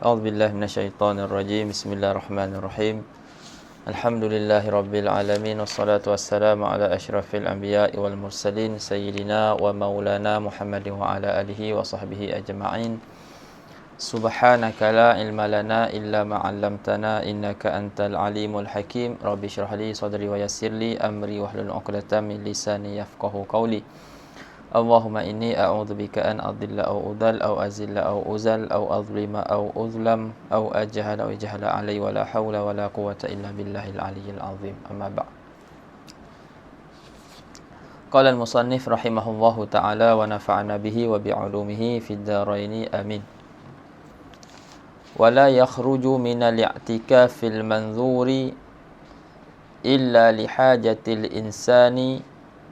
A'udzu billahi minasyaitonir rajim. Bismillahirrahmanirrahim. Alhamdulillahi rabbil alamin wassalatu wassalamu ala asyrafil anbiya'i wal mursalin sayyidina wa maulana Muhammadin wa ala alihi wa sahbihi ajma'in. Subhanaka la ilma lana illa ma 'allamtana innaka antal alimul hakim. Rabbi shrah li sadri wa yassir li amri wahlul 'uqdatam min lisani yafqahu qawli. Allahumma inni a'udzubika an adilla aw udal aw azilla aw uzal aw azlima aw uzlam aw ajhala aw jahla alai wa la hawla wa la quwwata illa billahil aliyyil azim. Amma ba'd. Qala al-musannif rahimahullahu ta'ala wa nafa'ana bihi wa bi'ulumihi fid dharain amin. Wa la yakhruju min al-i'tikafil manzuri illa li hajatil insani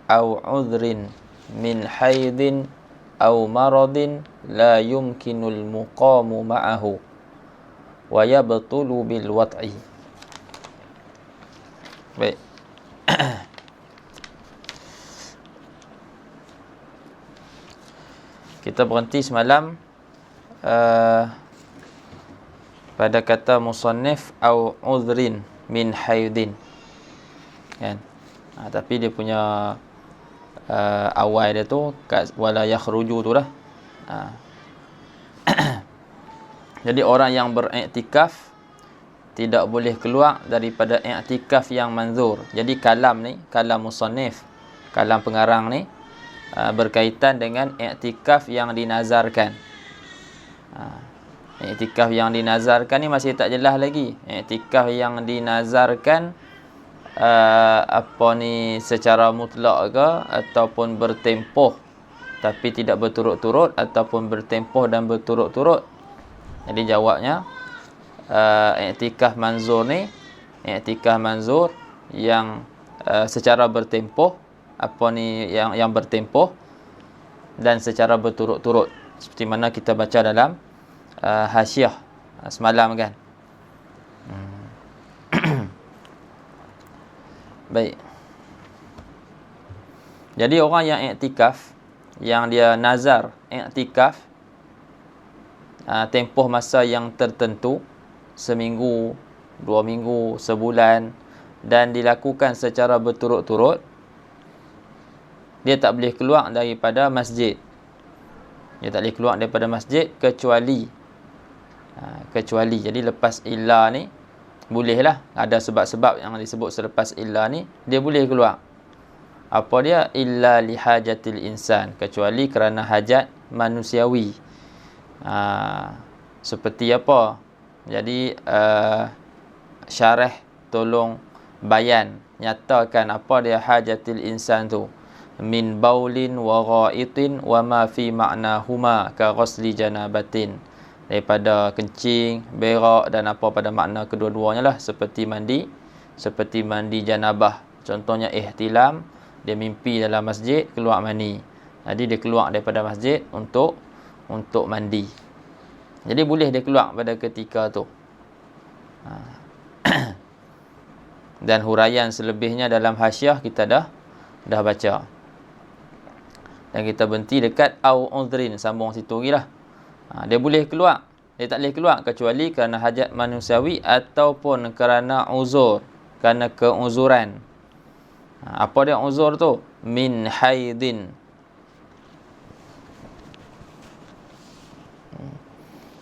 aw 'udhrin min haidin aw maradin la yumkinul muqamu ma'ahu wa yabtulu bil wat'i. Baik. Kita berhenti semalam pada kata musannif au udhrin min haidin, kan? Tapi dia punya awal dia tu kat wala yakhruju tu dah. Jadi orang yang beriktikaf tidak boleh keluar daripada iktikaf yang manzur. Jadi kalam ni, kalam musannif, kalam pengarang ni berkaitan dengan iktikaf yang dinazarkan. Iktikaf yang dinazarkan ni masih tak jelas lagi. Iktikaf yang dinazarkan secara mutlak ke ataupun bertempoh tapi tidak berturut-turut ataupun bertempoh dan berturut-turut. Jadi jawabnya iktikaf manzur ni iktikaf manzur yang secara bertempoh, yang bertempoh dan secara berturut-turut, seperti mana kita baca dalam hasyiah semalam, kan? Baik. Jadi orang yang iktikaf, yang dia nazar iktikaf tempoh masa yang tertentu, seminggu, 2 minggu, sebulan, dan dilakukan secara berturut-turut, dia tak boleh keluar daripada masjid. Dia tak boleh keluar daripada masjid kecuali jadi lepas illa ni bolehlah, ada sebab-sebab yang disebut selepas illa ni dia boleh keluar. Apa dia? Illa lihajatil insan, kecuali kerana hajat manusiawi. Seperti apa? Jadi syarah tolong bayan, nyatakan apa dia hajatil insan tu. Min baulin wa ghaitin wa ma fi ma'nahuma ka ghusli janabatin, daripada kencing, berak dan apa pada makna kedua-duanya lah, seperti mandi janabah. Contohnya ihtilam, dia mimpi dalam masjid keluar mani, jadi dia keluar daripada masjid untuk mandi. Jadi boleh dia keluar pada ketika tu. Dan huraian selebihnya dalam hasyiah kita dah baca. Dan kita berhenti dekat au udhrin, sambung situ lagi lah. Dia boleh keluar. Dia tak boleh keluar kecuali kerana hajat manusiawi ataupun kerana uzur, kerana keuzuran. Apa dia uzur tu? Min haidin.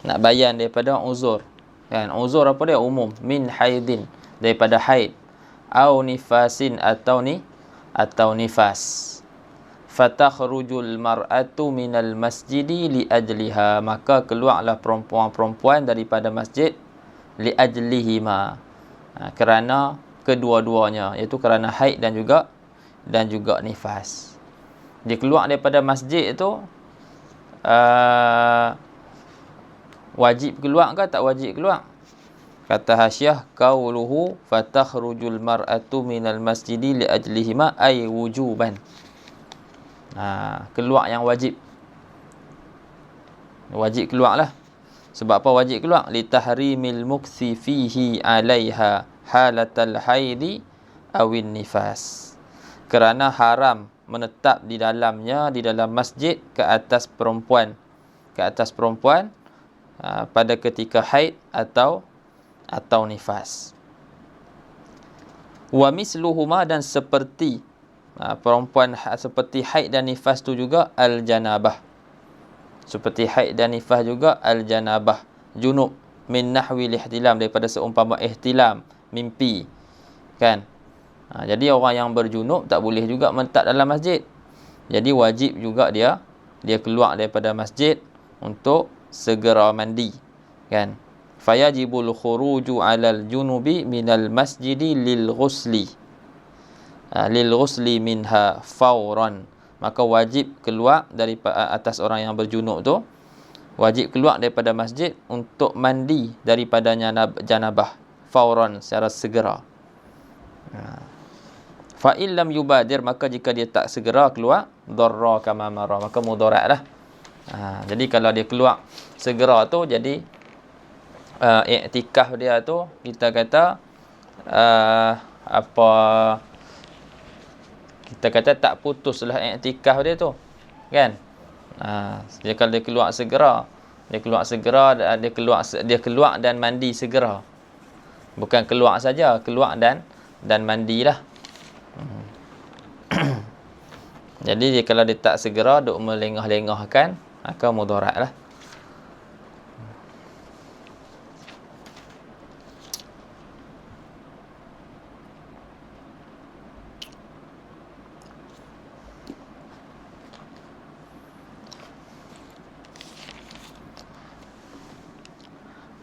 Nak bayan daripada uzur, kan? Uzur apa dia? Umum. Min haidin, daripada haid. Au nifasin, atau nifas. Fatakhrujul mar'atu minal masjidi li ajliha, maka keluarlah perempuan-perempuan daripada masjid li ajlihima, kerana kedua-duanya, iaitu kerana haid dan juga nifas. Dia keluar daripada masjid itu wajib keluar ke tak wajib keluar? Kata hasyiah, qauluhu fatakhrujul mar'atu minal masjidi li ajlihima ay wujuban. Keluar yang wajib keluarlah. Sebab apa wajib keluar? Li tahrimil mukthi fihi 'alaiha halatal haidi awin nifas, kerana haram menetap di dalamnya, di dalam masjid ke atas perempuan pada ketika haid atau nifas. Wa misluhuma, dan seperti perempuan seperti haid dan nifas tu juga al-janabah. Seperti haid dan nifas juga al-janabah, junub, min nahwi ihtilam, daripada seumpama ihtilam, mimpi. Kan? Jadi orang yang berjunub tak boleh juga mentak dalam masjid. Jadi wajib juga dia keluar daripada masjid untuk segera mandi. Kan? Fayajibul khuruju 'alal junubi minal masjidi lil ghusli minha fauran. Maka wajib keluar dari atas orang yang berjunub tu, wajib keluar daripada masjid untuk mandi daripada janabah fauran, secara segera. Fa illam yubadir, maka jika dia tak segera keluar, darra kama mara, maka mudaratlah. Jadi kalau dia keluar segera tu, jadi iktikaf dia tu kita kata kita kata tak putuslah iktikaf dia tu, kan? Jadi kalau dia keluar segera, dia keluar dan mandi segera. Bukan keluar saja, keluar dan mandilah. Jadi kalau dia tak segera duk melengah-lengahkan, maka mudaratlah.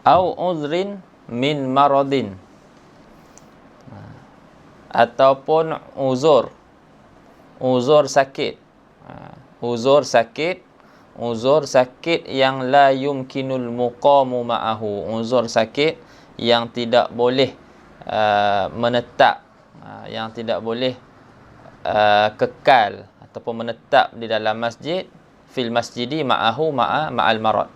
Au uzrin min maradin, ataupun uzur sakit, uzur sakit yang la yumkinul muqamu ma'ahu, uzur sakit yang tidak boleh menetap, yang tidak boleh kekal ataupun menetap di dalam masjid, fil masjidi ma'al marad.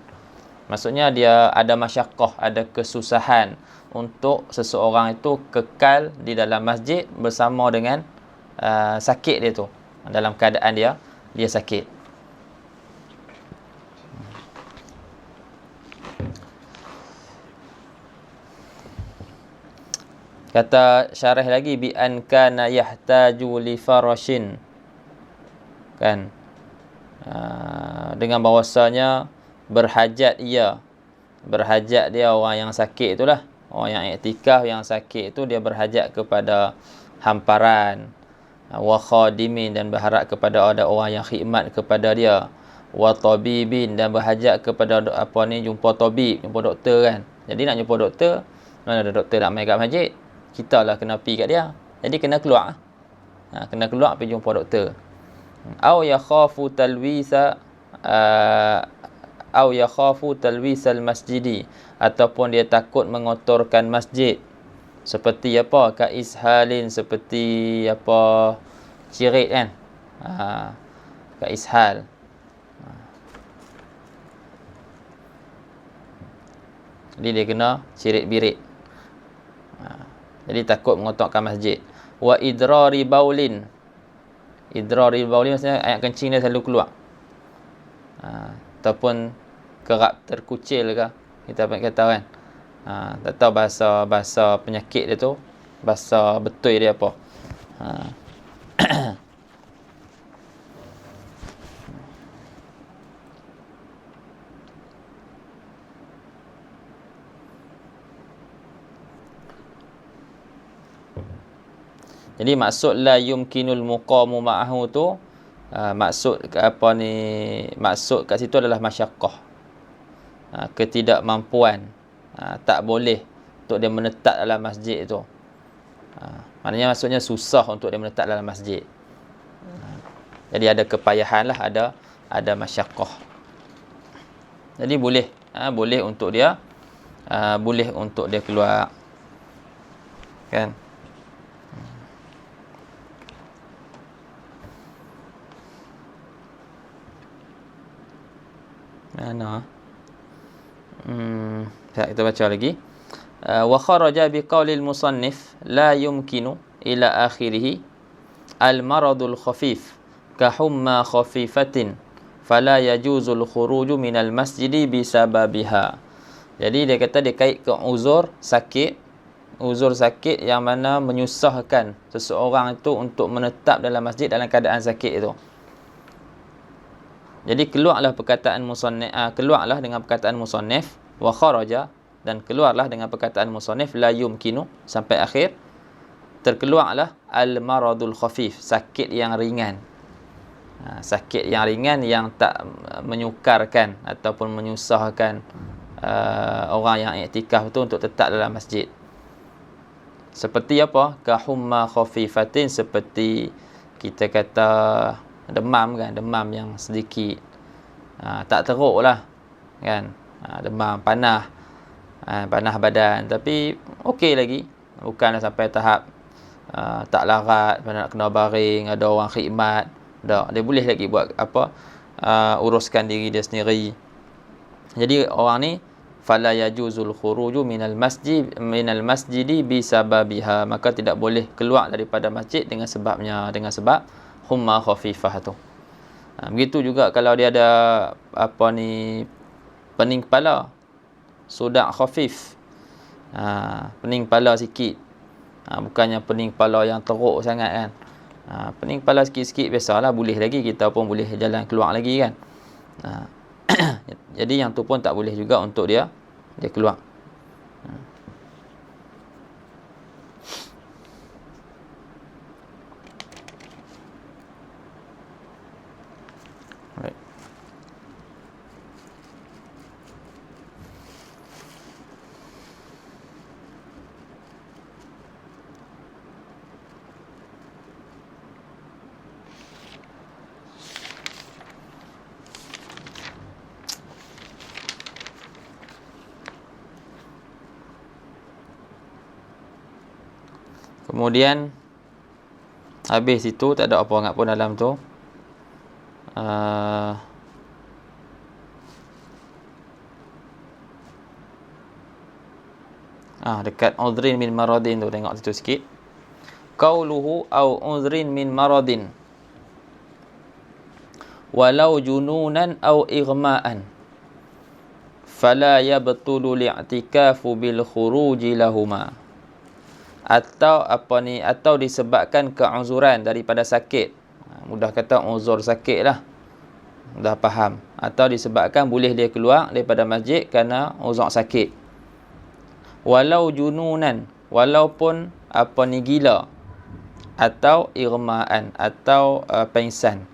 Maksudnya dia ada masyaqqah, ada kesusahan untuk seseorang itu kekal di dalam masjid bersama dengan sakit dia tu, dalam keadaan dia sakit. Kata syarah lagi, bi an kana yahtaju li farashin, kan, dengan bahawasanya berhajat dia orang yang sakit itulah, orang yang iktikaf yang sakit itu dia berhajat kepada hamparan, wa khadimin, dan berharap kepada ada orang yang khidmat kepada dia, wa tabibin, dan berhajat kepada jumpa tabib, jumpa doktor, kan. Jadi nak jumpa doktor, mana ada doktor nak mai kat masjid, kita lah kena pergi kat dia. Jadi kena keluar, pergi jumpa doktor. Au yakhafu talwisal masjidi, ataupun dia takut mengotorkan masjid, seperti apa, ka ishalin, seperti cirit, kan, ka ishal. Jadi dia kena cirit birit, jadi takut mengotorkan masjid. Wa idrari baulin maksudnya air kencing dia selalu keluar, ataupun kerap terkucil ke, kita kata, kan. Tak tahu bahasa penyakit dia tu, bahasa betul dia apa. Jadi maksud la yumkinul muqamu ma'ahu tu, maksud kat situ adalah masyaqqah, ketidakmampuan, tak boleh untuk dia menetap dalam masjid itu. Maknanya maksudnya susah untuk dia menetap dalam masjid. Jadi ada kepayahan lah, ada masyaqqah. Jadi boleh untuk dia keluar, kan. Mana? Kita baca lagi. Wa kharaja biqaulil musannif la yumkinu ila akhirih al-maradul khafif ka humma khafifatin fala yajuzul khuruju minal masjidi bisababiha. Jadi dia kata dia kait ke uzur sakit yang mana menyusahkan seseorang itu untuk menetap dalam masjid dalam keadaan sakit itu. Jadi keluarlah dengan perkataan musannif wa kharaja, dan keluarlah dengan perkataan musannif la yumkinu sampai akhir, terkeluarlah al-maradul khafif, sakit yang ringan. Sakit yang ringan yang tak menyukarkan ataupun menyusahkan orang yang iktikaf tu untuk tetap dalam masjid. Seperti apa? Kahumma khafifatin, seperti kita kata demam kan, demam yang sedikit, tak teruk lah kan, demam, panah badan, tapi okey lagi, bukanlah sampai tahap tak larat, nak kena baring, ada orang khidmat, dia boleh lagi buat apa, uruskan diri dia sendiri. Jadi orang ni fala yajuzul khuruju minal masjidi bisababiha, maka tidak boleh keluar daripada masjid dengan sebab humma khafifah tu. Begitu juga kalau dia ada pening kepala, sudak khafif, pening kepala sikit, bukannya pening kepala yang teruk sangat kan. Pening kepala sikit-sikit biasalah, boleh lagi, kita pun boleh jalan keluar lagi kan. Jadi yang tu pun tak boleh juga untuk dia keluar. Kemudian habis itu tak ada apa sangat pun dalam tu. Dekat udhrin min maradin tu, tengok situ sikit. Qauluhu au udhrin min maradin walau jununan au ighma'an fala yabtulu li'tikafu bil khuruji lahuma. Atau disebabkan keuzuran daripada sakit. Mudah kata uzur sakit lah, dah faham. Atau disebabkan boleh dia keluar daripada masjid kerana uzur sakit. Walau jununan, walaupun gila, atau irma'an, atau pengsan.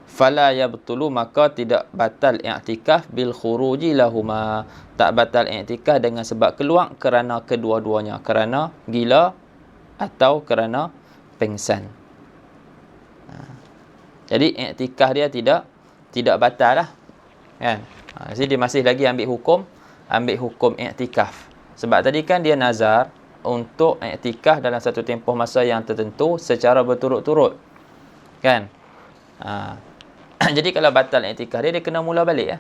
Fala yabtulu, maka tidak batal i'tikaf bil khuruji lahuma. Tak batal i'tikaf dengan sebab keluar kerana kedua-duanya, kerana gila atau kerana pengsan. Jadi i'tikaf dia tidak batal lah kan. Jadi dia masih lagi ambil hukum i'tikaf. Sebab tadi kan dia nazar untuk i'tikaf dalam satu tempoh masa yang tertentu secara berturut-turut kan. Jadi kalau batal i'tikaf dia kena mula balik ya.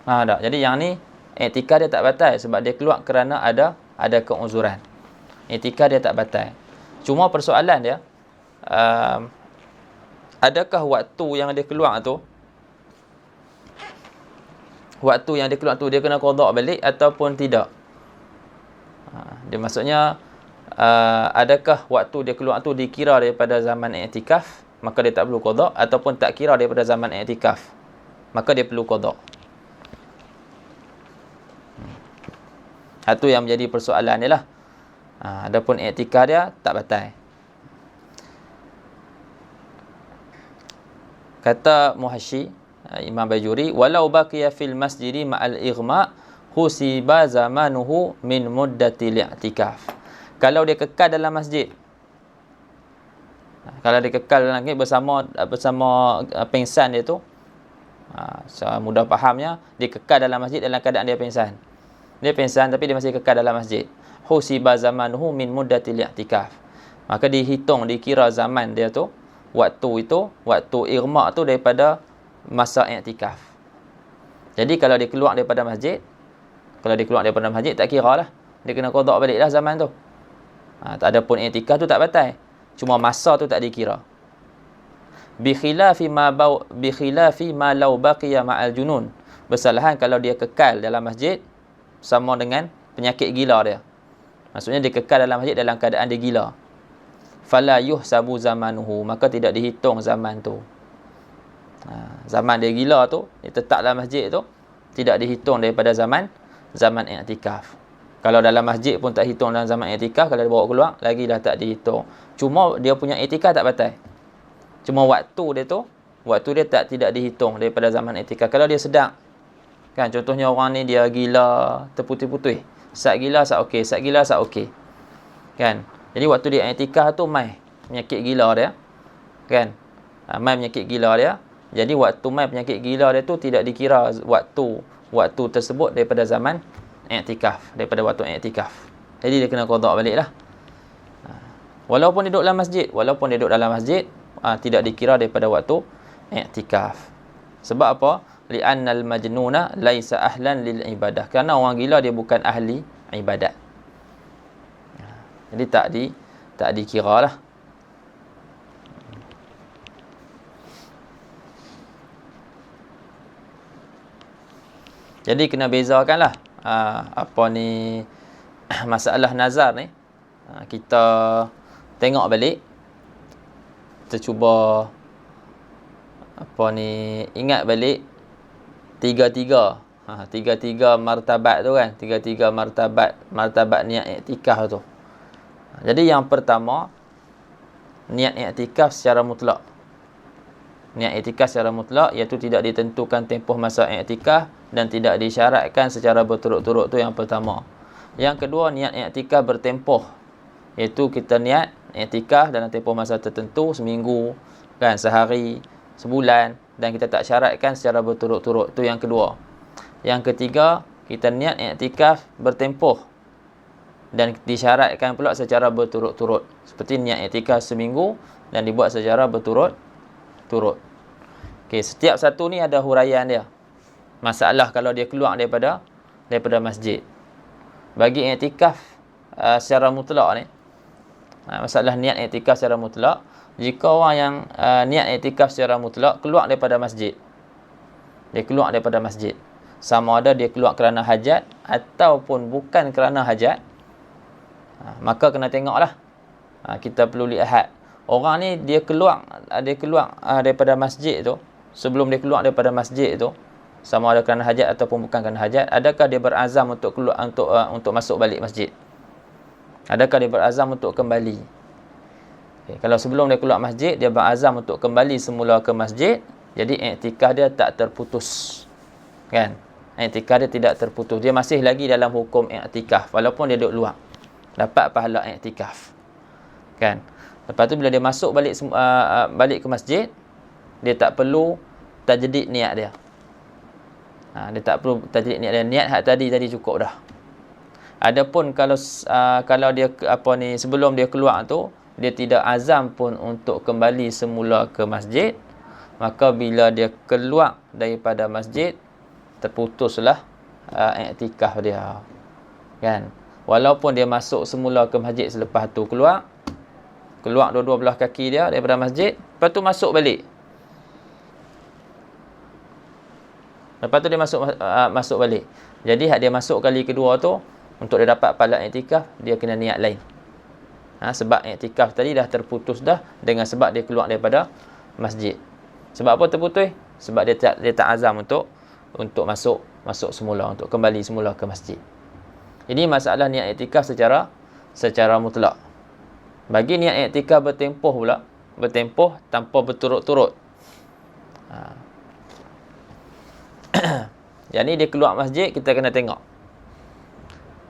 Tak. Jadi yang ni i'tikaf dia tak batal sebab dia keluar kerana ada keuzuran. I'tikaf dia tak batal. Cuma persoalan dia, adakah waktu yang dia keluar tu, dia kena qada balik ataupun tidak? Dia maksudnya adakah waktu dia keluar tu dikira daripada zaman i'tikaf, maka dia tak perlu qada, ataupun tak kira daripada zaman i'tikaf, maka dia perlu qada. Itu yang menjadi persoalan dia lah. Adapun i'tikaf dia tak batal. Kata Muhasyi Imam Bajuri, walau baqiya fil masjidi ma'al ighma husiba zamanuhu min muddatil i'tikaf. Kalau dia kekal dalam masjid, bersama pengsan dia tu, mudah fahamnya, dia kekal dalam masjid dalam keadaan dia pengsan. Dia pengsan tapi dia masih kekal dalam masjid. Husiba zamanuhu min muddatil i'tikaf. Maka dikira zaman dia tu, waktu irma tu daripada masa i'tikaf. Jadi kalau dia keluar daripada masjid, tak kira lah. Dia kena qada balik lah zaman tu. Tak ada pun i'tikaf tu tak batal. Cuma masa tu tak dikira. bi khilafi ma law baqiya ma'al junun. Bersalahan kalau dia kekal dalam masjid sama dengan penyakit gila dia. Maksudnya dia kekal dalam masjid dalam keadaan dia gila. Fala yuhsabu zamanuhu, maka tidak dihitung zaman tu. Zaman dia gila tu, dia tetap dalam masjid tu, tidak dihitung daripada zaman i'tikaf. Kalau dalam masjid pun tak hitung dalam zaman i'tikaf, kalau dia bawa keluar lagi dah tak dihitung. Cuma dia punya i'tikaf tak batal. Cuma waktu dia tidak dihitung daripada zaman i'tikaf. Kalau dia sedang, kan, contohnya orang ni dia gila terputih-putih. Sat gila sat okey, sat gila sat okey. Kan? Jadi waktu dia i'tikaf tu mai penyakit gila dia. Kan? Mai penyakit gila dia. Jadi waktu mai penyakit gila dia tu tidak dikira waktu tersebut daripada zaman i'tikaf, daripada waktu i'tikaf. Jadi dia kena qada baliklah. Walaupun dia duduk dalam masjid, tidak dikira daripada waktu i'tikaf. Sebab apa? Li'annal majnuna laisa ahlan lil ibadah. Kerana orang gila dia bukan ahli ibadat. Jadi tak dikiralah. Jadi kena bezakanlah masalah nazar ni. Kita tengok balik, kita cuba ingat balik tiga-tiga martabat tu kan, tiga-tiga martabat niat i'tikaf tu. Jadi yang pertama, niat i'tikaf secara mutlak. Niat i'tikaf secara mutlak iaitu tidak ditentukan tempoh masa i'tikaf dan tidak disyaratkan secara berturut-turut, tu yang pertama. Yang kedua, niat i'tikaf bertempoh, iaitu kita niat i'tikaf dalam tempoh masa tertentu, seminggu, kan, sehari, sebulan, dan kita tak syaratkan secara berturut-turut, tu yang kedua. Yang ketiga, kita niat i'tikaf bertempoh dan disyaratkan pula secara berturut-turut, seperti niat i'tikaf seminggu dan dibuat secara berturut-turut. Okey, setiap satu ni ada huraian dia. Masalah kalau dia keluar daripada masjid. Bagi i'tikaf secara mutlak ni, masalah niat i'tikaf secara mutlak, jika orang yang niat i'tikaf secara mutlak keluar daripada masjid, dia keluar daripada masjid, sama ada dia keluar kerana hajat ataupun bukan kerana hajat, maka kena tengoklah. Kita perlu lihat orang ni dia keluar daripada masjid tu. Sebelum dia keluar daripada masjid tu, sama ada kerana hajat ataupun bukan kerana hajat, adakah dia berazam untuk keluar untuk masuk balik masjid? Adakah dia berazam untuk kembali? Okay, kalau sebelum dia keluar masjid dia berazam untuk kembali semula ke masjid, jadi i'tikaf dia tak terputus. Kan? I'tikaf dia tidak terputus. Dia masih lagi dalam hukum i'tikaf walaupun dia duduk luar. Dapat pahala i'tikaf. Kan? Lepas tu bila dia masuk balik ke masjid, dia tak perlu tajdid niat dia. Dia tak perlu tajdid niat dia. Niat hak tadi cukup dah. Adapun kalau dia sebelum dia keluar tu dia tidak azam pun untuk kembali semula ke masjid, maka bila dia keluar daripada masjid terputuslah i'tikaf dia. Kan? Walaupun dia masuk semula ke masjid, selepas tu keluar dua-dua belah kaki dia daripada masjid, lepas tu masuk balik. Lepas tu dia masuk balik. Jadi hak dia masuk kali kedua tu, untuk dia dapat pahala i'tikaf, dia kena niat lain. Sebab i'tikaf tadi dah terputus dah dengan sebab dia keluar daripada masjid. Sebab apa terputus? Sebab dia tak azam untuk masuk semula, untuk kembali semula ke masjid. Ini masalah niat i'tikaf secara mutlak. Bagi niat i'tikaf bertempoh tanpa berturut-turut. Yang ni dia keluar masjid, kita kena tengok.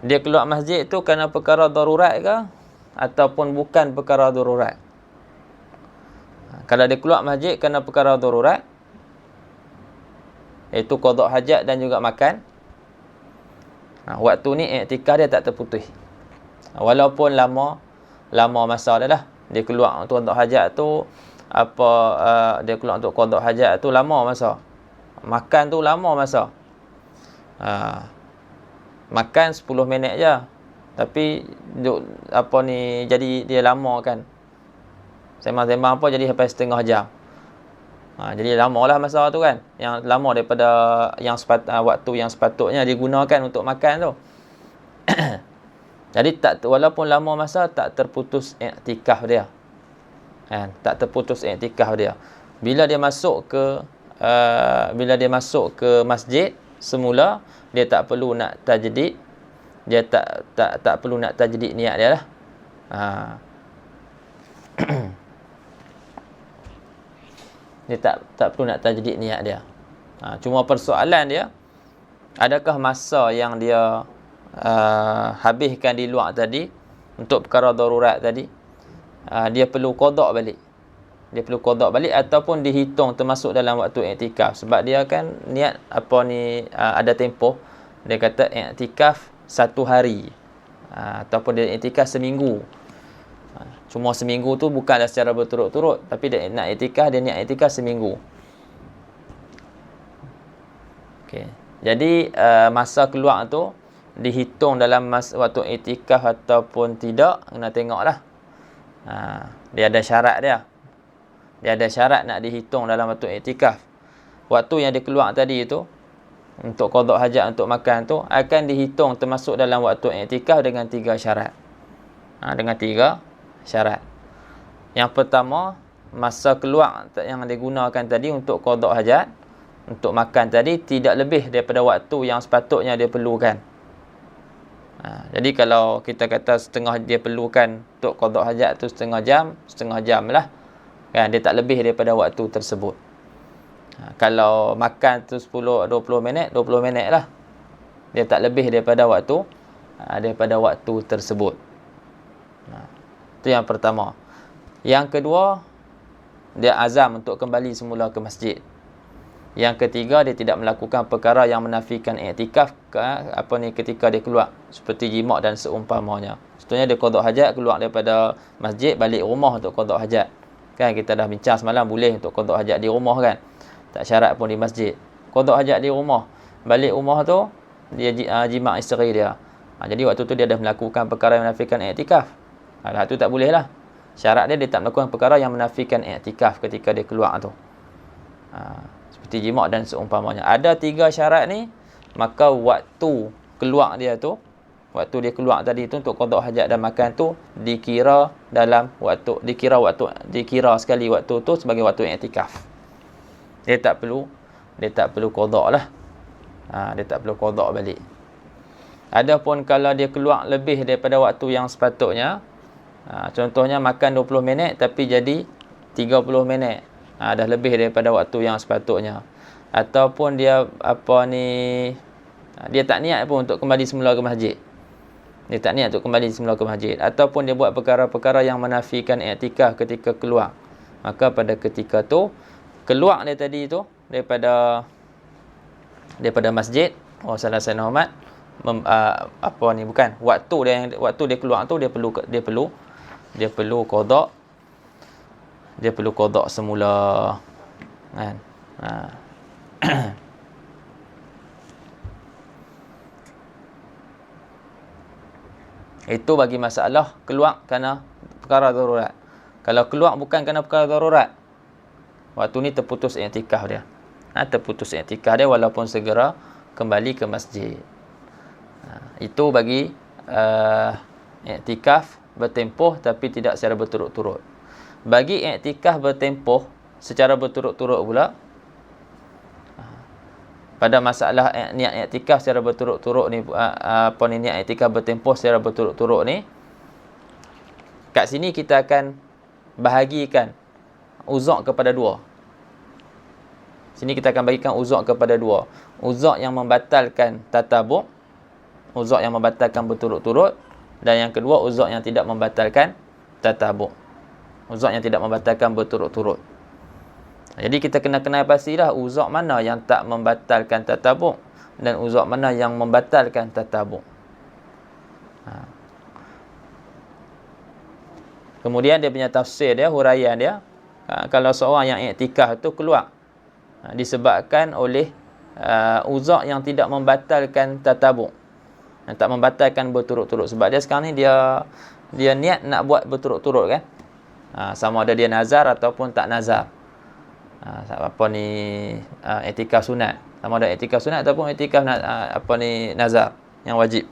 Dia keluar masjid tu kerana perkara darurat ke ataupun bukan perkara darurat. Kalau dia keluar masjid kerana perkara darurat, iaitu qada hajat dan juga makan, waktu ni i'tikaf dia tak terputus. Walaupun lama masa dia lah. Dia keluar untuk hajat tu, dia keluar untuk qada hajat tu lama masa. Makan tu lama masa. Makan 10 minit je. Tapi jadi dia lama kan. Sembang-sembang jadi sampai setengah jam. Jadi lamalah masa tu kan. Yang lama daripada yang waktu yang sepatutnya digunakan untuk makan tu. Jadi walaupun lama masa tak terputus iktikaf dia. Kan? Tak terputus iktikaf dia. Bila dia masuk ke masjid semula, dia tak perlu nak tajdid. Dia tak perlu nak tajdid niat dia lah. Dia tak perlu nak tajdid niat dia. Cuma persoalan dia, adakah masa yang dia habiskan di luar tadi untuk perkara darurat tadi, dia perlu qada balik. Dia perlu qada balik ataupun dihitung termasuk dalam waktu iktikaf. Sebab dia kan niat ada tempoh. Dia kata iktikaf 1 hari. Ataupun dia iktikaf seminggu. Cuma seminggu tu bukanlah secara berturut-turut, tapi dia nak iktikaf, dia niat iktikaf seminggu. Okey. Jadi masa keluar tu dihitung dalam waktu iktikaf ataupun tidak, kena tengoklah. Dia ada syarat dia. Dia ada syarat nak dihitung dalam waktu iktikaf. Waktu yang dia keluar tadi itu untuk qada hajat, untuk makan tu, akan dihitung termasuk dalam waktu iktikaf dengan 3 syarat. Dengan 3 syarat. Yang pertama, masa keluar yang digunakan tadi untuk qada hajat, untuk makan tadi, tidak lebih daripada waktu yang sepatutnya dia perlukan. Jadi kalau kita kata setengah dia perlukan untuk qada hajat tu setengah jam lah. Kan, dia tak lebih daripada waktu tersebut. Kalau makan tu 10-20 minit, 20 minit lah. Dia tak lebih daripada waktu tersebut. Itu yang pertama. Yang kedua, dia azam untuk kembali semula ke masjid. Yang ketiga, dia tidak melakukan perkara yang menafikan iktikaf ketika dia keluar, seperti jima' dan seumpamanya. Contohnya dia qada hajat, keluar daripada masjid, balik rumah untuk qada hajat. Kan kita dah bincang semalam, boleh untuk qada hajat di rumah kan. Tak syarat pun di masjid. Qada hajat di rumah. Balik rumah tu, dia jima' isteri dia. Jadi waktu tu dia dah melakukan perkara yang menafikan iktikaf. Hal tu tak boleh lah. Syarat dia tak melakukan perkara yang menafikan iktikaf ketika dia keluar tu. Seperti jima' dan seumpamanya. Ada 3 syarat ni, maka waktu keluar dia tu, waktu dia keluar tadi tu untuk qada hajat dan makan tu dikira sekali waktu tu sebagai waktu iktikaf. Dia tak perlu qada lah. Dia tak perlu qada balik. Adapun kalau dia keluar lebih daripada waktu yang sepatutnya, contohnya makan 20 minit tapi jadi 30 minit. Dah lebih daripada waktu yang sepatutnya. Ataupun dia dia tak niat pun untuk kembali semula ke masjid. Dia tak niat untuk kembali semula ke masjid. Ataupun dia buat perkara-perkara yang menafikan iktikaf ketika keluar. Maka pada ketika tu, keluar dia tadi tu daripada masjid, salah satu hormat, waktu dia keluar tu dia perlu qada semula kan. Itu bagi masalah keluar kerana perkara darurat. Kalau keluar bukan kerana perkara darurat, waktu ni terputus iktikaf dia. Terputus iktikaf dia walaupun segera kembali ke masjid. Itu bagi iktikaf bertempoh tapi tidak secara berturut-turut. Bagi iktikaf bertempoh secara berturut-turut pula, pada masalah niat iktikaf secara berturut-turut ni, niat iktikaf bertempoh secara berturut-turut ni, kat sini kita akan bahagikan uzak kepada 2. Sini kita akan bagikan uzak kepada 2. Uzak yang membatalkan tatabuk, uzak yang membatalkan berturut-turut, dan yang kedua uzak yang tidak membatalkan tatabuk. Uzak yang tidak membatalkan berturut-turut. Jadi kita kena kenal pastilah uzak mana yang tak membatalkan tatabuk dan uzak mana yang membatalkan tatabuk. Kemudian dia punya tafsir dia, huraian dia, kalau seorang yang iktikaf tu keluar disebabkan oleh uzak yang tidak membatalkan tatabuk, yang tak membatalkan berturut-turut. Sebab dia sekarang ni dia niat nak buat berturut-turut kan. Sama ada dia nazar ataupun tak nazar. Apa ni, i'tikaf sunat. Sama ada i'tikaf sunat ataupun i'tikaf nazar yang wajib.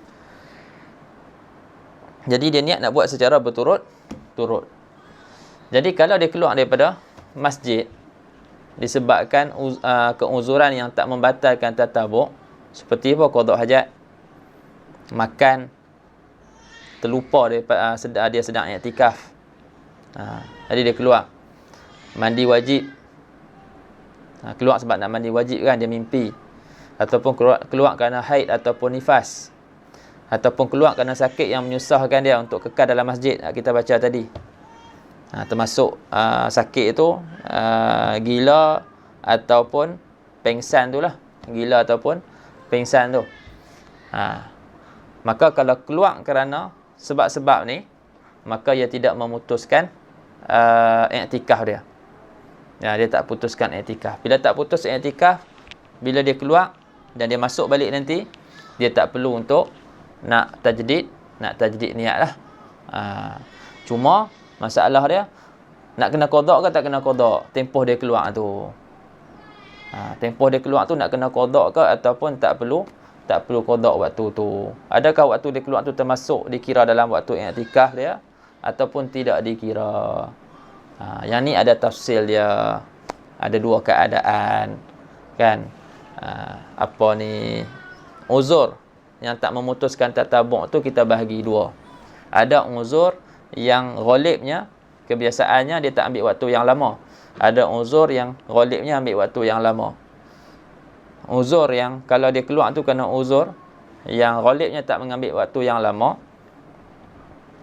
Jadi dia niat nak buat secara berturut-turut. Jadi kalau dia keluar daripada masjid disebabkan keuzuran yang tak membatalkan tatabuk, seperti apa? Qada hajat, makan, terlupa dia sedang i'tikaf. Jadi dia keluar. Mandi wajib. Keluar sebab nak mandi wajib kan, dia mimpi. Ataupun keluar kerana haid ataupun nifas. Ataupun keluar kerana sakit yang menyusahkan dia untuk kekal dalam masjid. Kita baca tadi. Termasuk sakit itu gila ataupun pengsan tu lah. Gila ataupun pengsan tu. Maka kalau keluar kerana sebab-sebab ni, maka ia tidak memutuskan i'tikaf dia. Dia tak putuskan i'tikaf. Bila tak putus i'tikaf, bila dia keluar dan dia masuk balik nanti, dia tak perlu untuk nak tajdid niat lah. Cuma masalah dia, nak kena qada ke tak kena qada tempoh dia keluar tu. Tempoh dia keluar tu nak kena qada ke ataupun tak perlu qada waktu tu. Adakah waktu dia keluar tu termasuk dikira dalam waktu i'tikaf dia ataupun tidak dikira? Yang ni ada tafsil dia. Ada dua keadaan kan. Apa ni, uzur yang tak memutuskan tatabuk tu kita bahagi dua. Ada uzur yang ghalibnya, kebiasaannya dia tak ambil waktu yang lama. Ada uzur yang ghalibnya ambil waktu yang lama. Uzur yang kalau dia keluar tu kena uzur yang ghalibnya tak mengambil waktu yang lama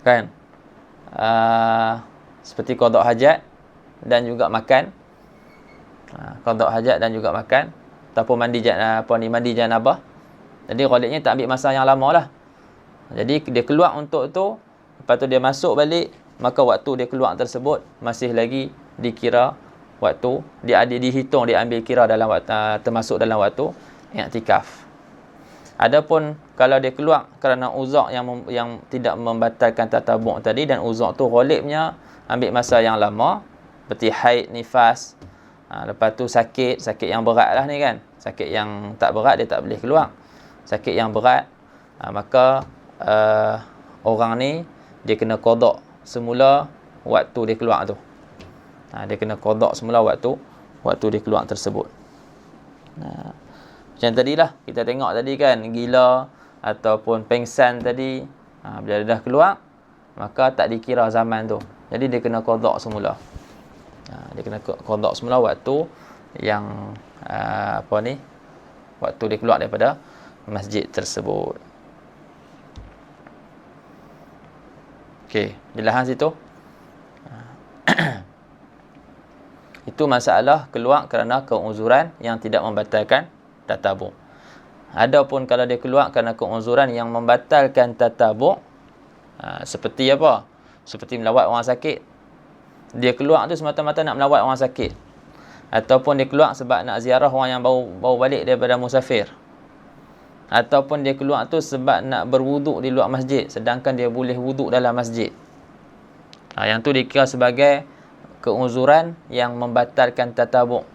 kan. Seperti qada hajat dan juga makan. Qada hajat dan juga makan ataupun mandi janabah. Jadi ghalibnya tak ambil masa yang lama lah. Jadi dia keluar untuk tu, lepas tu dia masuk balik, maka waktu dia keluar tersebut masih lagi dikira waktu, dia dihitung, dia ambil kira dalam waktu, termasuk dalam waktu i'tikaf. Adapun kalau dia keluar kerana uzur yang tidak membatalkan tatabuk tadi, dan uzur tu ghalibnya ambil masa yang lama, seperti haid, nifas, lepas tu sakit yang berat lah ni kan. Sakit yang tak berat dia tak boleh keluar. Sakit yang berat, maka orang ni dia kena qada semula waktu dia keluar tu. Dia kena qada semula waktu dia keluar tersebut. Macam tadilah kita tengok tadi kan, gila ataupun pengsan tadi, bila dia dah keluar maka tak dikira zaman tu. Jadi dia kena qada semula. Dia kena qada semula waktu yang waktu dia keluar daripada masjid tersebut. Okey, jelas situ. Itu masalah keluar kerana keuzuran yang tidak membatalkan tatabuk. Adapun kalau dia keluar kerana keuzuran yang membatalkan tatabuk, seperti apa? Seperti melawat orang sakit. Dia keluar tu semata-mata nak melawat orang sakit. Ataupun dia keluar sebab nak ziarah orang yang baru balik daripada musafir. Ataupun dia keluar tu sebab nak berwuduk di luar masjid, sedangkan dia boleh wuduk dalam masjid. Yang tu dikira sebagai keuzuran yang membatalkan tatabuk.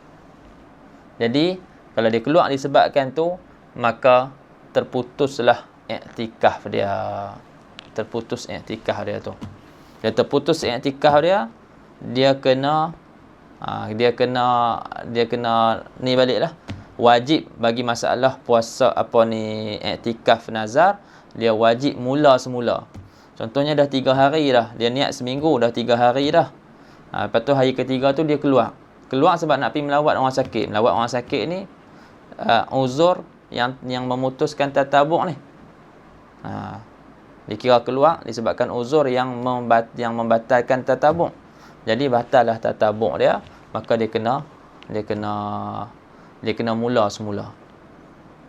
Jadi kalau dia keluar disebabkan tu, maka terputuslah i'tikaf dia. Terputus i'tikaf dia tu. Dia terputus i'tikaf dia, dia kena ni baliklah. Wajib bagi masalah puasa i'tikaf nazar, dia wajib mula semula. Contohnya dah 3 hari dah, dia niat seminggu, dah 3 hari dah. Lepas tu hari ketiga tu dia keluar sebab nak pergi melawat orang sakit. Melawat orang sakit ni uzur yang memutuskan tatabuk ni. Dikira keluar disebabkan uzur yang membatalkan tatabuk. Jadi batallah tatabuk dia, maka dia kena mula semula.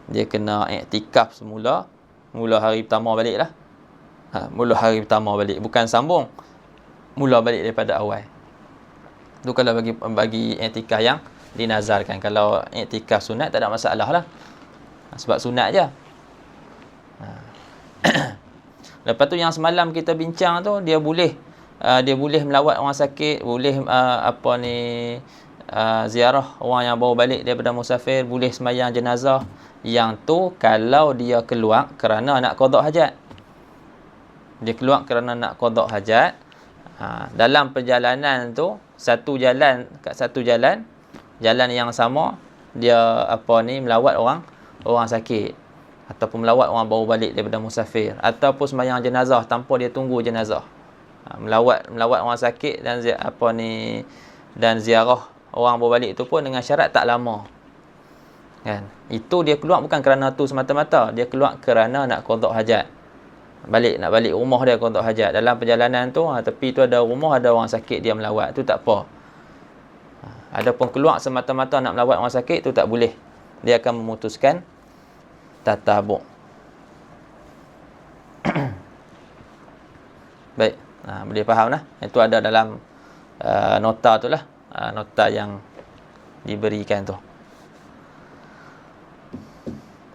Dia kena i'tikaf semula. Mula hari pertama baliklah. Mula hari pertama balik, bukan sambung. Mula balik daripada awal. Itu kalau bagi i'tikaf yang dinazarkan. Kalau i'tikaf sunat tak ada masalah lah. Sebab sunat je. Lepas tu yang semalam kita bincang tu, dia boleh melawat orang sakit, boleh ziarah orang yang baru balik daripada musafir, boleh sembahyang jenazah. Yang tu kalau dia keluar kerana nak qada hajat. Dia keluar kerana nak qada hajat. Dalam perjalanan tu, satu jalan yang sama, dia melawat orang sakit, ataupun melawat orang baru balik daripada musafir, ataupun sembahyang jenazah tanpa dia tunggu jenazah. Melawat orang sakit dan ziarah orang baru balik tu pun dengan syarat tak lama. Kan? Itu dia keluar bukan kerana tu semata-mata, dia keluar kerana nak qada hajat. Nak balik rumah dia qada hajat. Dalam perjalanan tu, tepi tu ada rumah, ada orang sakit, dia melawat, tu tak apa. Adapun keluar semata-mata nak melawat orang sakit, tu tak boleh. Dia akan memutuskan tatabuk. Baik, boleh faham lah. Itu ada dalam nota tu lah, nota yang diberikan tu.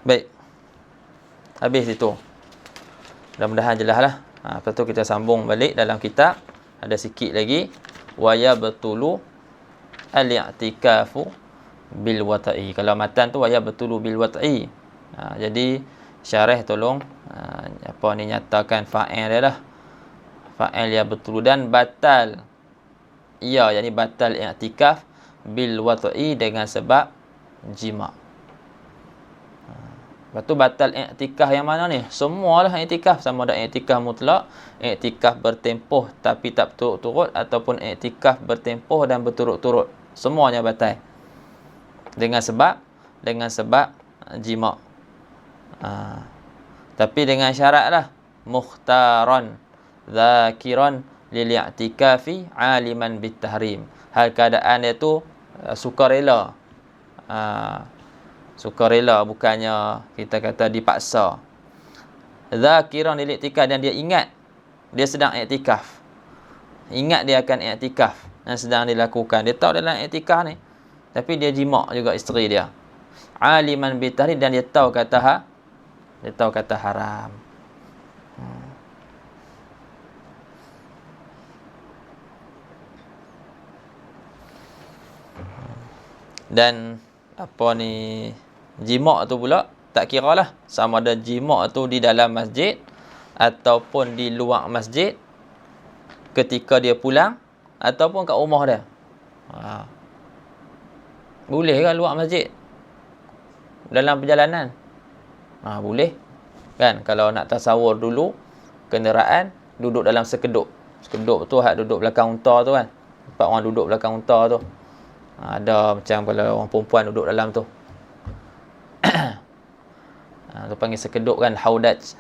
Baik, habis itu. Mudah-mudahan jelas lah. Lepas tu kita sambung balik dalam kitab. Ada sikit lagi. Wa yabtulu al-i'tikafu bil wata'i. Kalau matan tu wa yabtulu bil wata'i. Jadi syarah tolong nyatakan fa'il dia lah. Fa'il yabtulu dan batal. Ya, yakni batal i'tikaf bil wata'i dengan sebab jima'. Lepas tu batal iktikaf yang mana ni? Semualah iktikaf. Sama ada iktikaf mutlak, iktikaf bertempoh tapi tak berturut-turut, ataupun iktikaf bertempoh dan berturut-turut. Semuanya batal. Dengan sebab jima'. Tapi dengan syarat lah. Mukhtaran zakiran lil i'tikafi aliman bit tahrim. Hal keadaan dia tu sukarela. Sukarela, bukannya kita kata dipaksa. Zakiran lil i'tikaf, dan dia ingat dia sedang i'tikaf. Ingat dia akan i'tikaf yang sedang dilakukan. Dia tahu dalam i'tikaf ni, tapi dia jima' juga isteri dia. Aliman bitahrim, dan dia tahu kata haram. Dan jima' tu pula tak kira lah sama ada jima' tu di dalam masjid ataupun di luar masjid, ketika dia pulang ataupun kat rumah dia. Boleh kan luar masjid dalam perjalanan? Boleh kan. Kalau nak tasawur dulu, kenderaan duduk dalam sekeduk tu, duduk belakang unta tu kan. Empat orang duduk belakang unta tu. Ada macam kalau orang perempuan duduk dalam tu. Tu panggil sekeduk kan, haudaj.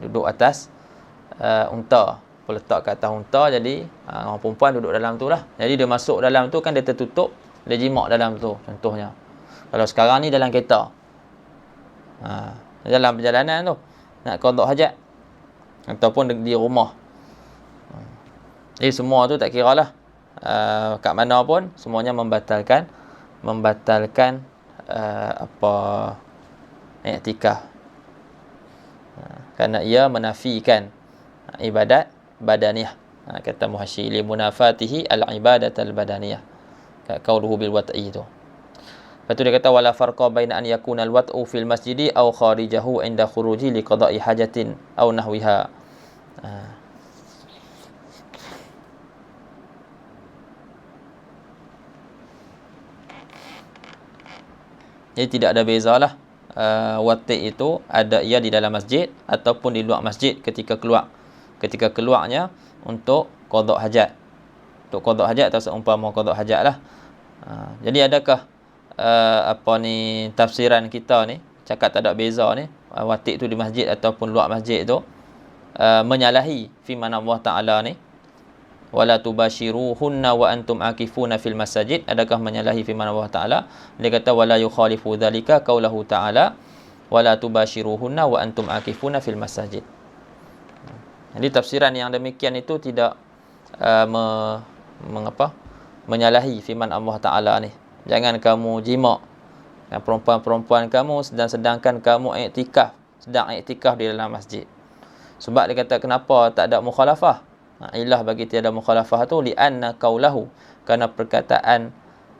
Duduk atas unta, letak kat atas unta, jadi orang perempuan duduk dalam tu lah. Jadi dia masuk dalam tu kan, dia tertutup, dia jima' dalam tu contohnya. Kalau sekarang ni dalam kereta, dalam perjalanan tu nak qada hajat, ataupun di rumah. Jadi semua tu tak kira lah kat mana pun, semuanya membatalkan i'tikaf. Kerana ia menafikan ibadat badaniyah. Kata Muhasyi li munafatihi al-ibadat al-badaniyah. Qauluhu bil wat'i tu. Lepas tu dia kata wala farqa baina an yakuna al-wat'u fil masjidi aw kharijahu inda khuruji li qada'i hajatin aw nahwiha. Jadi tidak ada bezalah wati' itu ada ia di dalam masjid ataupun di luar masjid ketika keluarnya untuk qada' hajat. Untuk qada' hajat atau seumpama qada' hajat lah. Jadi adakah tafsiran kita ni cakap tak ada beza ni, wati' tu di masjid ataupun luar masjid tu menyalahi firman Allah Taala ni, wala tubashiruhunna wa antum akifuna fil masajid? Adakah menyalahi firman Allah Taala? Dia kata wala yukhalifu dzalika qaulahu ta'ala wala tubashiruhunna wa antum akifuna fil masajid. Jadi tafsiran yang demikian itu tidak menyalahi firman Allah Taala ni. Jangan kamu jima' perempuan-perempuan kamu sedangkan kamu sedang iktikaf di dalam masjid. Sebab dia kata kenapa tak ada mukhalafah? Ilah bagi tiada mukhalafah tu li'anna qaulahu, kerana perkataan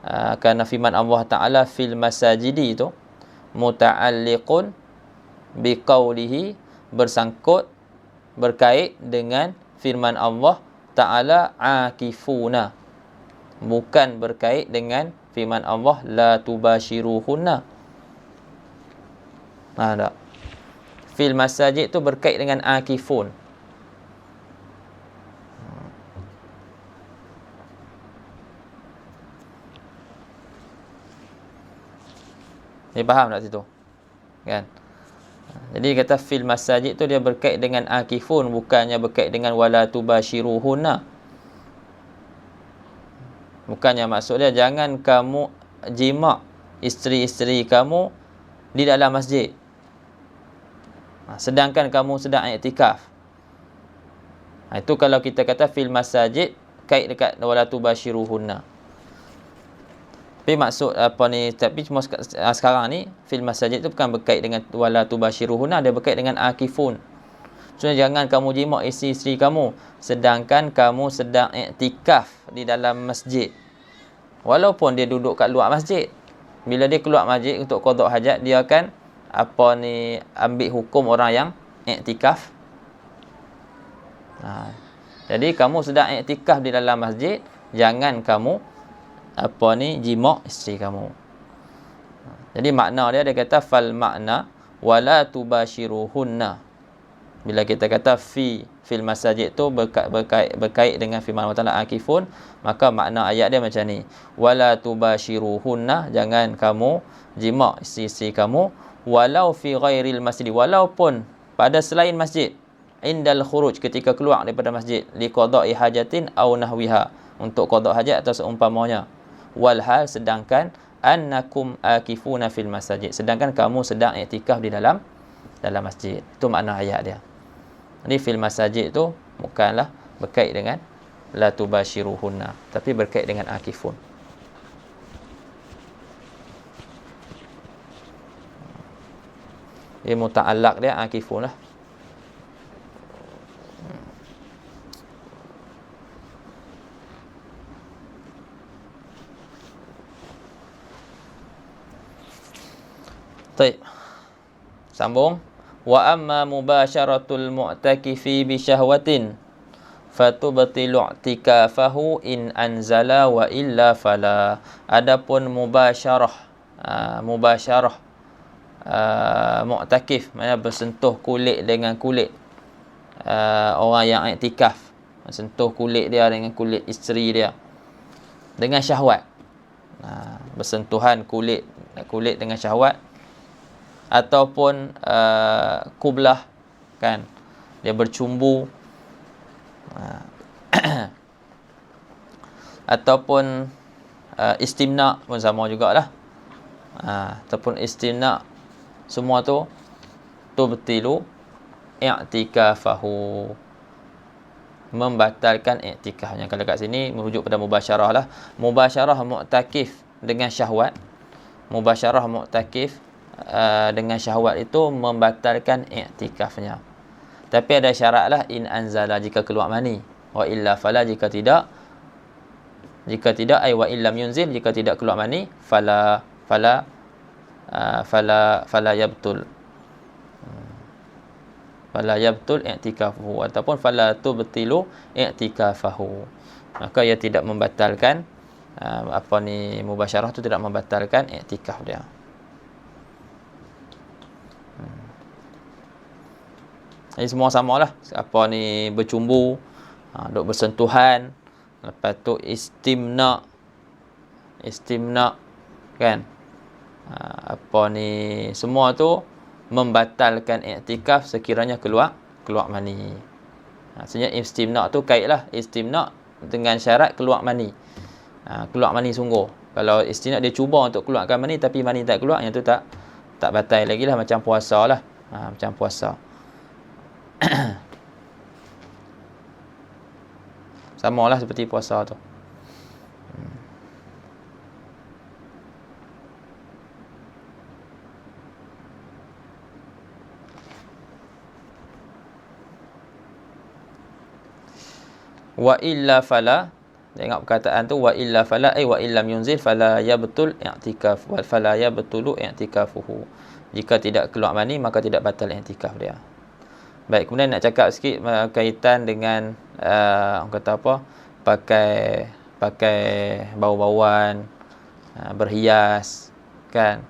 Kerana firman Allah Ta'ala fil masajidi itu muta'alliqun biqaulihi, bersangkut, berkait dengan firman Allah Ta'ala akifuna, bukan berkait dengan firman Allah la tubashiruhunna. Tak. Fil masajid tu berkait dengan akifun. Ni faham tak situ? Kan? Jadi kata fil masajid tu dia berkait dengan akifun, bukannya berkait dengan wala tubashiruhunna. Bukannya maksud dia jangan kamu jima' isteri-isteri kamu di dalam masjid, sedangkan kamu sedang iktikaf. Itu kalau kita kata fil masajid kait dekat wala tubashiruhunna. Tapi maksud tapi cuma sekarang ni fil masajid tu bukan berkait dengan wala tubashiruhunna, dia berkait dengan akifun. So jangan kamu jima' isteri-isteri kamu sedangkan kamu sedang iktikaf di dalam masjid. Walaupun dia duduk kat luar masjid. Bila dia keluar masjid untuk qada hajat, dia akan ambil hukum orang yang iktikaf. Jadi kamu sedang iktikaf di dalam masjid, jangan kamu jima' isteri kamu. Jadi makna dia kata fal makna wala tubashiruhunna. Bila kita kata fil masajid tu berkait dengan firman Allah Ta'ala akifun, maka makna ayat dia macam ni, wala tubashiruhunna, jangan kamu jima' isteri-isteri kamu, walau fi ghairil masjid, walaupun pada selain masjid, indal khuruj, ketika keluar daripada masjid, liqada'i hajatin aw nahwiha, untuk qada' hajat atau seumpamanya, walhal, sedangkan annakum akifuna fil masajid, sedangkan kamu sedang iktikaf di dalam masjid. Itu makna ayat dia. Jadi fil masajid tu bukanlah berkait dengan la tubashiruhunna, tapi berkait dengan akifun. Dia muta'allaq dia akifun lah. Baik. Sambung. Wa amma mubasharatul mu'takifi bi syahwatin fatubtilu i'tikafahu in anzala wa illa fala. Adapun mubasyarah mu'takif, maknanya bersentuh kulit dengan kulit orang yang iktikaf, sentuh kulit dia dengan kulit isteri dia dengan syahwat. Bersentuhan kulit dengan syahwat, ataupun kublah, kan, dia bercumbu, ataupun istimna pun sama jugalah, ataupun istimna, semua tu tubtilu i'tikafahu, membatalkan i'tikafnya. Kalau kat sini merujuk pada mubasyarah lah, mubasyarah mu'takif dengan syahwat, mubasyarah mu'takif dengan syahwat itu membatalkan i'tikafnya. Tapi ada syarat lah, in anzala, jika keluar mani, wa illa fala, jika tidak ay wa illam yunzil, jika tidak keluar mani, fala yabtul i'tikafuhu, ataupun fala tubtilu i'tikafahu, maka ia tidak membatalkan mubasyarah tu tidak membatalkan i'tikaf dia. Ini semua samalah, bercumbu, duk bersentuhan, lepas tu istimna, kan, semua tu membatalkan i'tikaf sekiranya keluar mani. Maksudnya istimna tu kaitlah istimna dengan syarat keluar mani. Keluar mani sungguh. Kalau istimna dia cuba untuk keluarkan mani tapi mani tak keluar, yang tu tak batal lagi lah, macam puasa lah. Macam puasa. Sama lah seperti puasa tu. Wa illa fala, Tengok perkataan tu, wa illa fala wa illam yunzil fala yabtul i'tikaf wa fala yabtulu i'tikafuhu. Jika tidak keluar mani maka tidak batal i'tikaf dia. Baik, kemudian nak cakap sikit kaitan dengan orang kata apa? Pakai bau-bauan, berhias kan.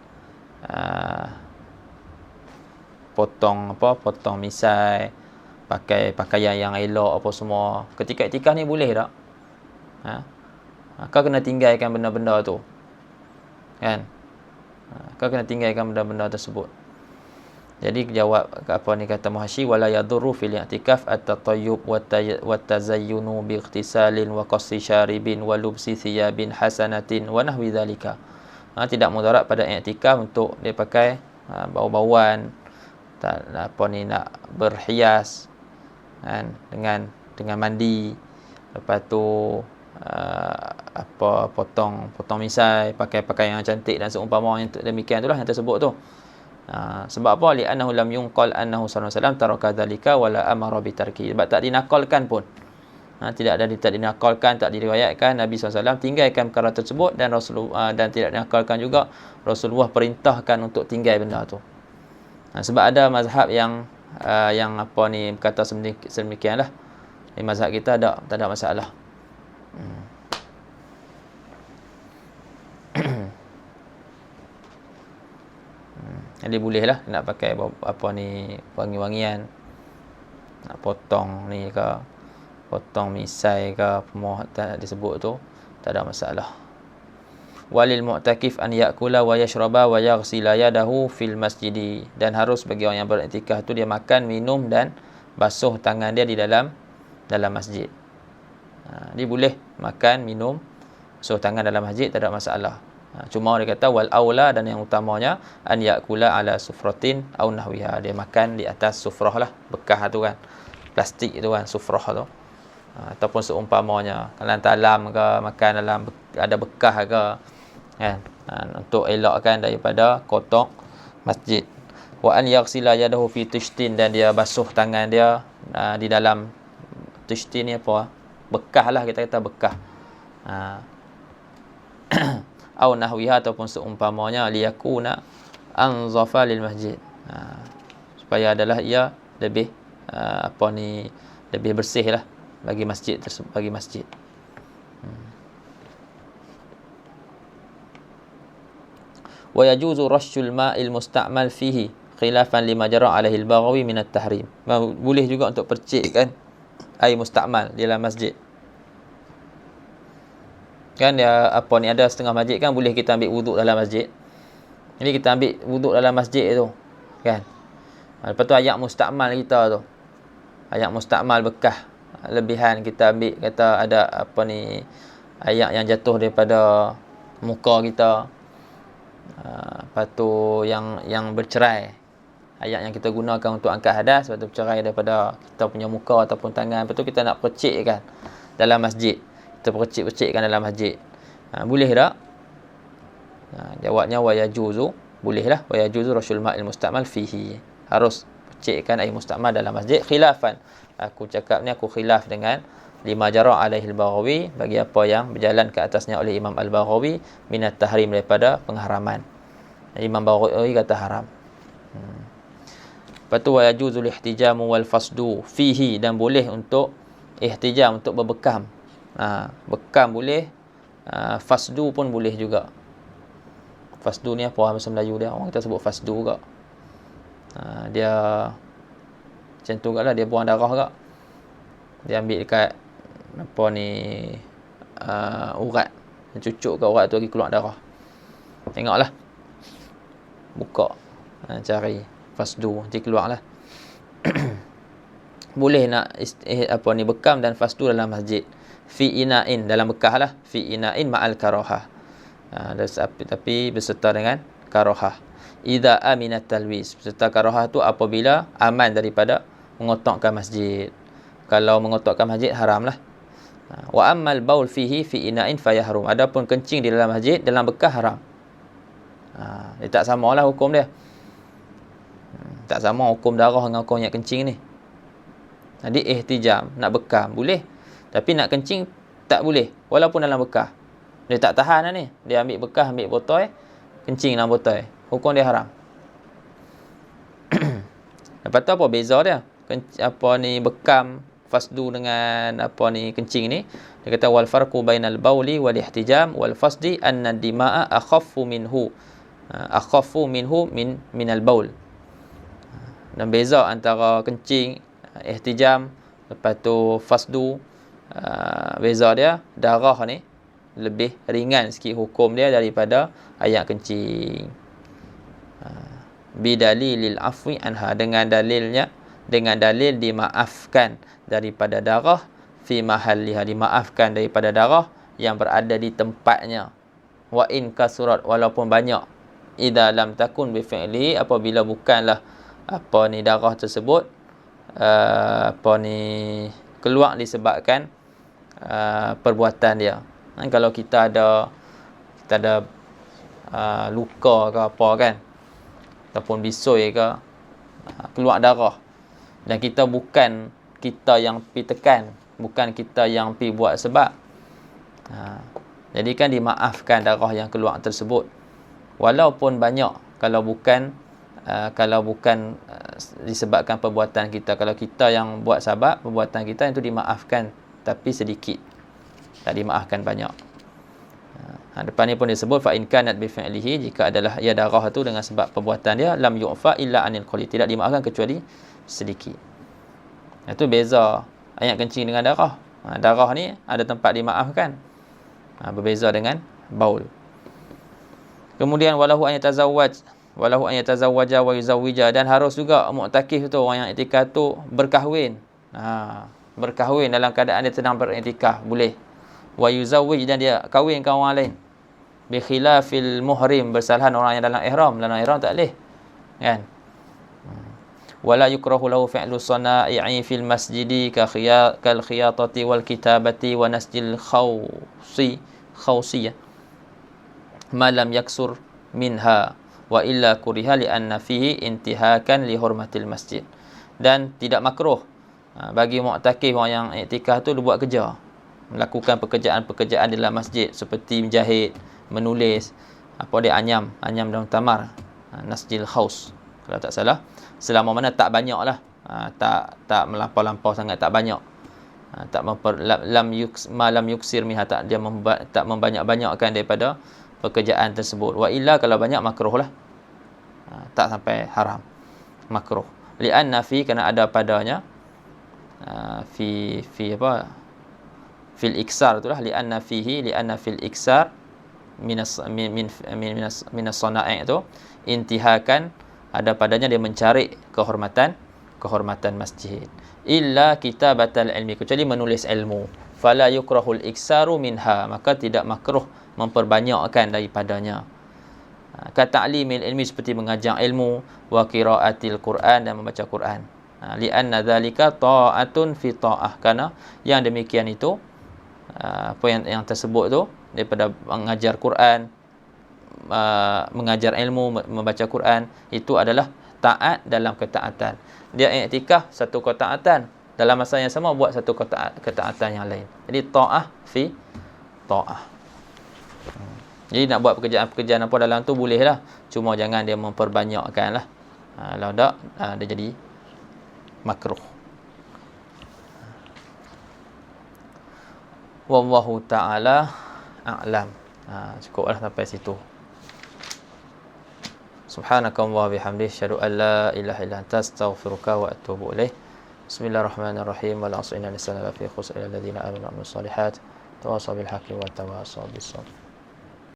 Potong misai, pakai pakaian yang elok apa semua. Ketika iktikaf ni boleh tak? Kau kena tinggalkan benda-benda tu. Kan? Kau kena tinggalkan benda-benda tersebut. Jadi jawab apa ni kata Muhasyi, wala yadurru fil i'tikaf at-tatayyub wa tazayyunu bi ightisalin wa qassi syaribin wa lubsi thiyabin hasanatin wa nahwi dzalika. Tidak mudarat pada i'tikaf untuk dia pakai bau-bauan, nak berhias kan, dengan mandi, lepas tu potong misai, pakai pakaian yang cantik dan seumpama yang demikian itulah yang tersebut tu. Sebab apa? Li'annahu lam yunqal annahu sallallahu alaihi wasallam taraka dzalika wala amara bi tarki. Sebab tak dinakalkan pun. Tak dinakalkan, tak diriwayatkan Nabi SAW tinggalkan perkara tersebut, dan Rasulullah dan tidak dinakalkan juga Rasulullah perintahkan untuk tinggal benda tu. Sebab ada mazhab yang berkata sedemikianlah. Di mazhab kita tak ada masalah. Jadi bolehlah nak pakai wangi-wangian, nak potong ni ke, potong misai ke, semua disebut tu tak ada masalah. Walil mu'takif an ya'kula wa yashraba wa yaghsila yadahu fil masjidi. Dan harus bagi orang yang beriktikaf tu dia makan, minum dan basuh tangan dia di dalam masjid. Dia boleh makan, minum, basuh tangan dalam masjid, tak ada masalah. Cuma dia kata wal aula, dan yang utamanya an ya'kula ala sufratin aw nahwiha. Dia makan di atas sufrah lah, bekas tu kan, plastik tu kan, sufrah tu. Ataupun seumpamanya kalau talam ke, makan dalam ada bekas ke kan, untuk elakkan daripada kotor masjid. Wa an yaghsila yadahu fi tishtin, dan dia basuh tangan dia di dalam tishtin ni apa? Bekas lah, kita kata bekas. Au nahwiha, ataupun seumpamanya, liyakuna anzafa lil masjid. Supaya adalah ia lebih lebih bersih lah bagi masjid bagi masjid. Wa yajuzu rashul ma'il musta'mal fihi khilafan lima jara alaihi al-Baghawi min at-tahrim. Boleh juga untuk percikkan air musta'mal di dalam masjid. Kan dia ada setengah masjid kan boleh kita ambil wuduk dalam masjid. Jadi kita ambil wuduk dalam masjid tu kan. Lepas tu ayak musta'mal kita tu, ayak musta'mal bekas lebihan kita ambil, kata ada ayak yang jatuh daripada muka kita, lepas tu yang bercerai, ayak yang kita gunakan untuk angkat hadas, lepas tu bercerai daripada kita punya muka ataupun tangan, lepas tu kita nak percikkan dalam masjid, kita percik-percikkan dalam masjid. Boleh tak? Jawabnya wa yajuzu, bolehlah. Wa yajuzu rasyul ma'il musta'mal fihi, harus percikkan air musta'mal dalam masjid. Khilafan, aku cakap ni aku khilaf dengan lima jara alaihi al-Baghawi, bagi apa yang berjalan ke atasnya oleh Imam al-Baghawi minat tahrim, daripada pengharaman. Imam Baghawi kata haram. Lepas tu wa yajuzul ihtijamu wal fasdu fihi, dan boleh untuk ihtijam, untuk berbekam. Bekam boleh, fasdu pun boleh juga. Fasdu ni apa bahasa Melayu dia? Orang kita sebut fasdu juga. Dia macam tu lah, dia buang darah juga. Dia ambil dekat urat, cucuk ke urat tu lagi keluar darah. Tengoklah, buka, cari fasdu, nanti keluar lah. Boleh nak bekam dan fasdu dalam masjid. Fi ina'in, dalam bekas lah. Fi ina'in ma'al karahah, tapi berserta dengan karahah. Idza aminat talwis, serta karahah tu apabila aman daripada mengotakkan masjid. Kalau mengotakkan masjid haram lah. Wa ammal baul fihi fi ina'in fayahrum, adapun kencing di dalam masjid dalam bekas haram. Dia tak samalah hukum dia. Tak sama hukum darah dengan hukum yang kencing ni. Jadi ihtijam, nak bekam boleh, tapi nak kencing Tak boleh, walaupun dalam bekas. Dia tak tahan lah ni. Dia ambil bekas, ambil botol, kencing dalam botol. Hukum dia haram. Lepas tu apa beza dia? Bekam fasdu dengan kencing ni. Dia kata wal farqu bainal bauli wal ihtijam wal fasdi anna dima'a akhaffu minhu. Akhaffu minhu minal baul. Dan beza antara kencing, ihtijam, lepas tu fasdu, beza dia darah ni lebih ringan sikit hukum dia daripada ayat kencing. Bidalilil afwi anha, dengan dalil dimaafkan daripada darah, fi mahalliha, dimaafkan daripada darah yang berada di tempatnya. Wa in kasurat, walaupun banyak. Idza lam takun bi fi'li, apabila bukanlah darah tersebut keluar disebabkan perbuatan dia. Kalau kita ada luka ke apa kan, ataupun bisoi ke, keluar darah, dan bukan kita yang pergi tekan, bukan kita yang pergi buat sebab, jadi kan dimaafkan darah yang keluar tersebut walaupun banyak, kalau bukan disebabkan perbuatan kita. Kalau kita yang buat sebab perbuatan kita, itu dimaafkan tapi sedikit, tak dimaafkan banyak. Depan ni pun disebut fa in kanat bi fi'lihi, jika adalah ia darah tu dengan sebab perbuatan dia, lam yu'fa illa anil qali, tidak dimaafkan kecuali sedikit. Itu beza ayat kencing dengan darah. Darah ni ada tempat dimaafkan, berbeza dengan baul. Kemudian walahu an yatazawwaja wa yuzawwija, dan harus juga mu'takif tu, orang yang iktikaf tu berkahwin. Berkahwin dalam keadaan dia sedang beriktikaf boleh. Wa yuzawwij, dan dia kahwinkan orang lain. Bi khilafil muhrim, bersalahan orang yang dalam ihram. Dalam ihram tak boleh, kan? Wala yukrahu lahu fi'lu sana'i fil masjidi kal khiyatati wal kitabati wa nasjil khawsiyah ma lam yaksur minha wa illa kuriha li anna fihi intihakan li hurmatil masjid. Dan tidak makruh bagi mu'takif, orang yang iktikaf tu, dia buat kerja, melakukan pekerjaan-pekerjaan di dalam masjid, seperti menjahit, menulis, anyam dalam tamar, nasjil khaus kalau tak salah, selama mana tak banyak lah, tak melampau-lampau sangat, tak banyak, lam yuksir minha, tak membanyak-banyakkan daripada pekerjaan tersebut. Wa illa, kalau banyak makruh lah, tak sampai haram, makruh. Li'anna fi, kerana ada padanya fil iksar itulah, li'anna fil iksar minas sana'i itu, intihakan, ada padanya dia mencari kehormatan masjid. Illa kitabatal ilmi, kecuali menulis ilmu. Fala yukrahul iksaru minha, maka tidak makruh memperbanyakkan daripadanya. Kata'limil ilmi, seperti mengajar ilmu, wa qiraatil Quran, dan membaca Quran. Li'anna dzalika ta'atun fi ta'ah, kerana yang demikian itu, yang tersebut tu, daripada mengajar Quran, mengajar ilmu, membaca Quran, itu adalah taat dalam ketaatan. Dia iktikaf satu ketaatan, dalam masa yang sama buat satu ketaatan yang lain. Jadi ta'ah fi ta'ah. Jadi nak buat pekerjaan-pekerjaan apa dalam tu boleh lah, cuma jangan dia memperbanyakkan lah. Kalau tak, dia jadi makruh. Wallahu ta'ala a'lam. Cukuplah sampai situ. Subhanakallah bihamdih, asyhadu an la ilaha illa anta, astaghfiruka wa atubu ilaih. Bismillahirrahmanirrahim. Wa la asrina lisana fi khusr ila alladziina aamanu wa amilus solihat. Tawassaw bil haqqi wa tawassaw bis sabr.